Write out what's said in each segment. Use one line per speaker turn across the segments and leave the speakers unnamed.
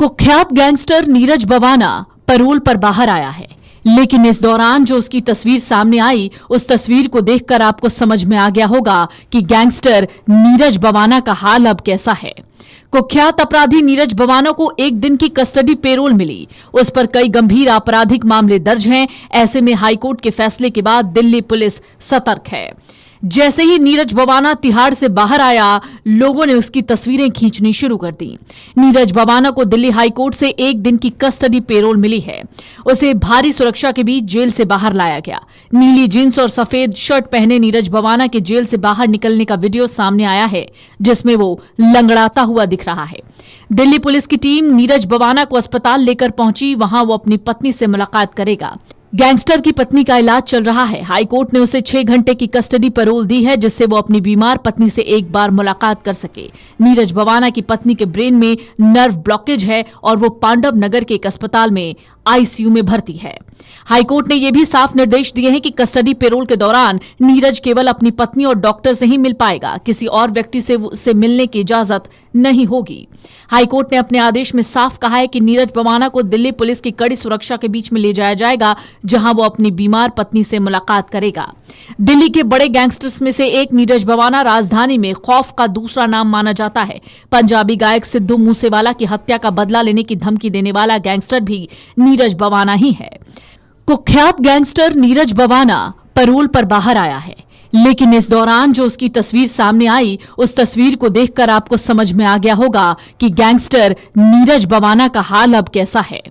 कुख्यात gangster Neeraj Bawana payroll पर बाहर आया है, लेकिन इस दौरान जो उसकी तस्वीर सामने आई, उस तस्वीर को देखकर आपको समझ में आ गया होगा कि गैंगस्टर नीरज बवाना का हाल अब कैसा है। कुख्यात अपराधी नीरज बवाना को एक दिन की कस्टडी पेरोल मिली। उस पर कई गंभीर आपराधिक मामले दर्ज हैं। ऐसे में हाईकोर्ट के फैसले के बाद दिल्ली पुलिस सतर्क है। जैसे ही नीरज बवाना तिहाड़ से बाहर आया, लोगों ने उसकी तस्वीरें खींचनी शुरू कर दी। नीरज बवाना को दिल्ली हाईकोर्ट से एक दिन की कस्टडी पेरोल मिली है। उसे भारी सुरक्षा के बीच जेल से बाहर लाया गया। नीली जींस और सफेद शर्ट पहने नीरज बवाना के जेल से बाहर निकलने का वीडियो सामने आया है, जिसमें वो लंगड़ाता हुआ दिख रहा है। दिल्ली पुलिस की टीम नीरज बवाना को अस्पताल लेकर पहुंची। वहां वो अपनी पत्नी से मुलाकात करेगा। गैंगस्टर की पत्नी का इलाज चल रहा है। हाईकोर्ट ने उसे 6 घंटे की कस्टडी पैरोल दी है, जिससे वो अपनी बीमार पत्नी से एक बार मुलाकात कर सके। नीरज बवाना की पत्नी के ब्रेन में नर्व ब्लॉकेज है और वो पांडव नगर के एक अस्पताल में आईसीयू में भर्ती है। हाईकोर्ट ने यह भी साफ निर्देश दिए हैं कि कस्टडी पैरोल के दौरान नीरज केवल अपनी पत्नी और डॉक्टर से ही मिल पाएगा। किसी और व्यक्ति से उससे मिलने की इजाजत नहीं होगी। हाईकोर्ट ने अपने आदेश में साफ कहा है कि नीरज बवाना को दिल्ली पुलिस की कड़ी सुरक्षा के बीच में ले जाया जाएगा, जहां वो अपनी बीमार पत्नी से मुलाकात करेगा। दिल्ली के बड़े गैंगस्टर्स में से एक नीरज बवाना राजधानी में खौफ का दूसरा नाम माना जाता है। पंजाबी गायक सिद्धू मूसेवाला की हत्या का बदला लेने की धमकी देने वाला गैंगस्टर भी नीरज बवाना ही है। कुख्यात गैंगस्टर नीरज बवाना पैरोल पर बाहर आया है, लेकिन इस दौरान जो उसकी तस्वीर सामने आई, उस तस्वीर को देखकर आपको समझ में आ गया होगा कि गैंगस्टर नीरज बवाना का हाल अब कैसा है।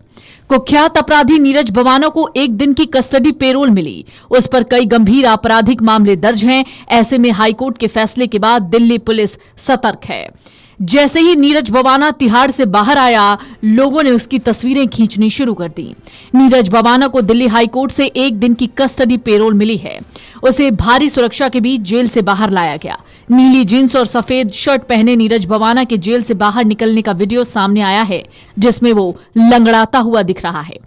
कुख्यात अपराधी नीरज बवाना को एक दिन की कस्टडी पेरोल मिली। उस पर कई गंभीर आपराधिक मामले दर्ज हैं। ऐसे में हाईकोर्ट के फैसले के बाद दिल्ली पुलिस सतर्क है। जैसे ही नीरज बवाना तिहाड़ से बाहर आया, लोगों ने उसकी तस्वीरें खींचनी शुरू कर दी। नीरज बवाना को दिल्ली हाईकोर्ट से एक दिन की कस्टडी पेरोल मिली है। उसे भारी सुरक्षा के बीच जेल से बाहर लाया गया। नीली जींस और सफेद शर्ट पहने नीरज बवाना के जेल से बाहर निकलने का वीडियो सामने आया है, जिसमें वो लंगड़ाता हुआ दिख रहा है।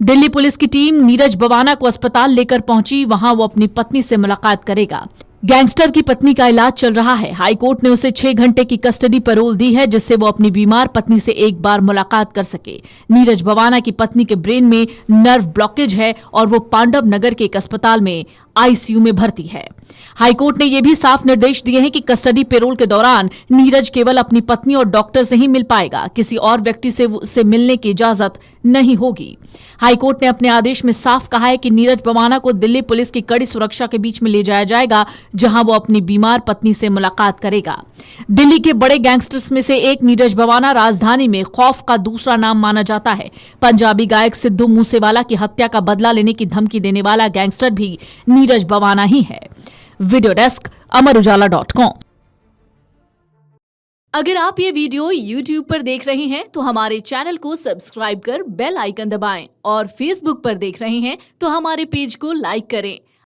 दिल्ली पुलिस की टीम नीरज बवाना को अस्पताल लेकर पहुंची। वहां वो अपनी पत्नी से मुलाकात करेगा। गैंगस्टर की पत्नी का इलाज चल रहा है। हाईकोर्ट ने उसे 6 घंटे की कस्टडी पैरोल दी है, जिससे वो अपनी बीमार पत्नी से एक बार मुलाकात कर सके। नीरज बवाना की पत्नी के ब्रेन में नर्व ब्लॉकेज है और वो पांडव नगर के एक अस्पताल में आईसीयू में भर्ती है। हाईकोर्ट ने यह भी साफ निर्देश दिए हैं कि कस्टडी पैरोल के दौरान नीरज केवल अपनी पत्नी और डॉक्टर से ही मिल पाएगा। किसी और व्यक्ति से उससे मिलने की इजाजत नहीं होगी। हाईकोर्ट ने अपने आदेश में साफ कहा है कि नीरज बवाना को दिल्ली पुलिस की कड़ी सुरक्षा के बीच में ले जाया जाएगा, जहां वो अपनी बीमार पत्नी से मुलाकात करेगा। दिल्ली के बड़े गैंगस्टर्स में से एक नीरज बवाना राजधानी में खौफ का दूसरा नाम माना जाता है। पंजाबी गायक सिद्धू मूसेवाला की हत्या का बदला लेने की धमकी देने वाला गैंगस्टर भी नीरज बवाना ही है। Video desk amarujala.com। अगर आप ये वीडियो YouTube पर देख रहे हैं तो हमारे चैनल को सब्सक्राइब कर बेल आइकन दबाएं, और Facebook पर देख रहे हैं तो हमारे पेज को लाइक करें।